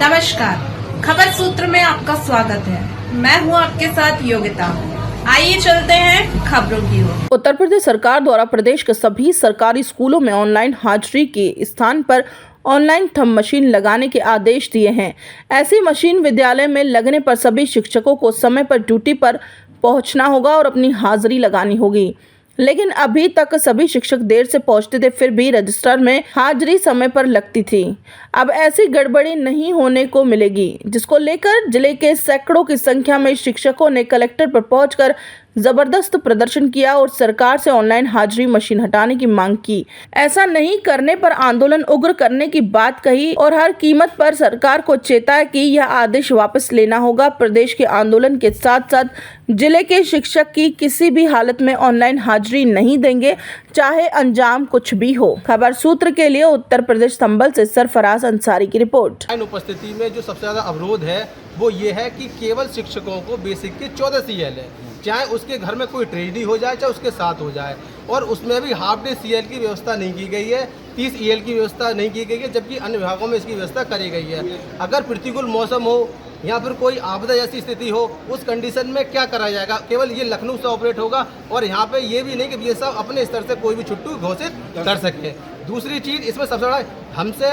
नमस्कार, खबर सूत्र में आपका स्वागत है। मैं हूं आपके साथ योगिता। आइए चलते हैं खबरों की ओर। उत्तर प्रदेश सरकार द्वारा प्रदेश के सभी सरकारी स्कूलों में ऑनलाइन हाजिरी के स्थान पर ऑनलाइन थंब मशीन लगाने के आदेश दिए हैं। ऐसी मशीन विद्यालय में लगने पर सभी शिक्षकों को समय पर ड्यूटी पर पहुंचना होगा और अपनी हाजिरी लगानी होगी। लेकिन अभी तक सभी शिक्षक देर से पहुंचते थे, फिर भी रजिस्टर में हाजिरी समय पर लगती थी। अब ऐसी गड़बड़ी नहीं होने को मिलेगी, जिसको लेकर जिले के सैकड़ों की संख्या में शिक्षकों ने कलेक्टर पर पहुंचकर जबरदस्त प्रदर्शन किया और सरकार से ऑनलाइन हाजिरी मशीन हटाने की मांग की। ऐसा नहीं करने पर आंदोलन उग्र करने की बात कही और हर कीमत पर सरकार को चेताया कि यह आदेश वापस लेना होगा। प्रदेश के आंदोलन के साथ साथ जिले के शिक्षक की किसी भी हालत में ऑनलाइन हाजिरी नहीं देंगे, चाहे अंजाम कुछ भी हो। खबर सूत्र के लिए उत्तर प्रदेश संभल से सरफराज अंसारी की रिपोर्ट। उपस्थिति में जो सबसे ज़्यादा अवरोध है वो ये है कि केवल शिक्षकों को बेसिक के 14 CL है, चाहे उसके घर में कोई ट्रेजेडी हो जाए चाहे उसके साथ हो जाए, और उसमें भी हाफ डे CL की व्यवस्था नहीं की गई है, 30 EL की व्यवस्था नहीं की गई है, जबकि अन्य विभागों में इसकी व्यवस्था करी गई है। अगर प्रतिकूल मौसम हो या फिर कोई आपदा जैसी स्थिति हो, उस कंडीशन में क्या करा जाएगा? केवल ये लखनऊ से ऑपरेट होगा और यहाँ पे ये भी नहीं कि ये सब अपने स्तर से कोई भी छुट्टी घोषित कर सके। दूसरी चीज़ इसमें सबसे बड़ा हमसे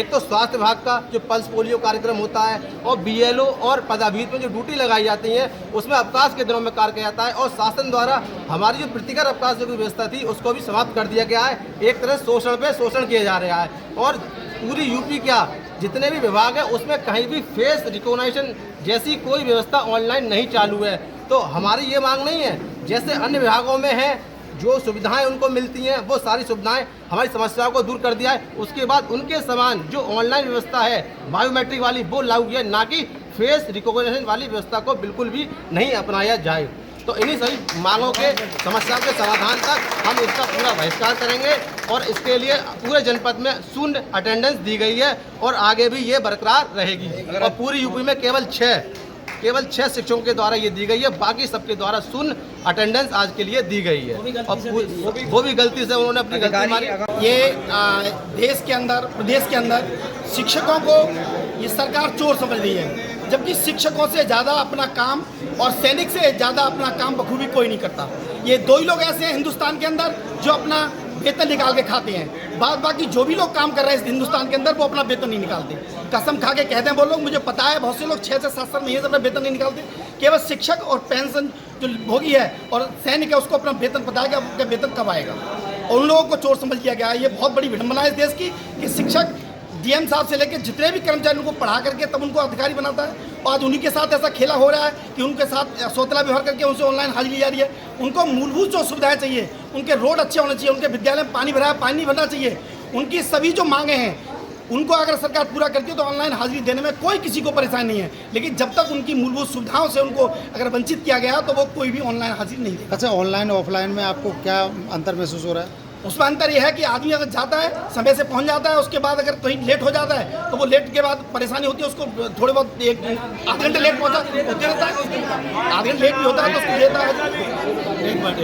एक तो स्वास्थ्य विभाग का जो पल्स पोलियो कार्यक्रम होता है और BLO और पदाभित में जो ड्यूटी लगाई जाती है उसमें अवकाश के दिनों में कार्य किया जाता है, और शासन द्वारा हमारी जो प्रतिकर अवकाश की व्यवस्था थी उसको भी समाप्त कर दिया गया है। एक तरह शोषण पे शोषण किया जा रहा है, और पूरी यूपी क्या जितने भी विभाग है उसमें कहीं भी फेस रिकॉग्निशन जैसी कोई व्यवस्था ऑनलाइन नहीं चालू है। तो हमारी ये मांग नहीं है जैसे अन्य विभागों में है, जो सुविधाएं उनको मिलती हैं वो सारी सुविधाएं हमारी समस्याओं को दूर कर दिया है। उसके बाद उनके समान जो ऑनलाइन व्यवस्था है बायोमेट्रिक वाली वो लागू किया, ना कि फेस रिकॉग्निशन वाली व्यवस्था को बिल्कुल भी नहीं अपनाया जाए। तो इन्हीं सभी मांगों के समस्याओं के समाधान तक हम इसका पूरा बहिष्कार करेंगे, और इसके लिए पूरे जनपद में शून्य अटेंडेंस दी गई है और आगे भी ये बरकरार रहेगी। और पूरी यूपी में केवल 6 शिक्षकों के द्वारा ये दी गई है, बाकी सबके द्वारा शून्य अटेंडेंस आज के लिए दी गई है। और वो भी गलती से उन्होंने अपनी गलती मारी। ये देश के अंदर प्रदेश के अंदर शिक्षकों को ये सरकार चोर समझ रही है, जबकि शिक्षकों से ज़्यादा अपना काम और सैनिक से ज़्यादा अपना काम बखूबी कोई नहीं करता। ये दो ही लोग ऐसे हैं हिंदुस्तान के अंदर जो अपना वेतन निकाल के खाते हैं, बाकी जो भी लोग काम कर रहे हैं इस हिंदुस्तान के अंदर वो अपना वेतन नहीं निकालते। कसम खा के कहते हैं वो लोग, मुझे पता है बहुत से लोग 6 से 7 महीने से अपना वेतन नहीं निकालते। केवल शिक्षक और पेंशन जो भोगी है और सैनिक है उसको अपना वेतन पता है कि अपना वेतन कब आएगा, और उन लोगों को चोर समझ लिया गया है। ये बहुत बड़ी विडंबना है इस देश की कि शिक्षक DM साहब से लेकर जितने भी कर्मचारी उनको पढ़ा करके तब उनको अधिकारी बनाता है, और आज उन्हीं के साथ ऐसा खेला हो रहा है कि उनके साथ सौतेला व्यवहार करके उनसे ऑनलाइन हाजिरी ली जा रही है। उनको मूलभूत जो सुविधाएं चाहिए, उनके रोड अच्छे होने चाहिए, उनके विद्यालय में पानी भरा है पानी नहीं भरना चाहिए, उनकी सभी जो मांगे हैं उनको अगर सरकार पूरा करती है तो ऑनलाइन हाजिरी देने में कोई किसी को परेशानी नहीं है। लेकिन जब तक उनकी मूलभूत सुविधाओं से उनको अगर वंचित किया गया तो वो कोई भी ऑनलाइन हाजिरी नहीं देगा। अच्छा, ऑनलाइन ऑफलाइन में आपको क्या अंतर महसूस हो रहा है? उसमें अंतर यह है कि आदमी अगर जाता है समय से पहुंच जाता है, उसके बाद अगर कहीं लेट हो जाता है तो वो लेट के बाद परेशानी होती है उसको, थोड़े बहुत आधे घंटे लेट पहुंचा होते रहता है, आधे घंटे लेट भी होता है तो उसको देता है। एक मिनट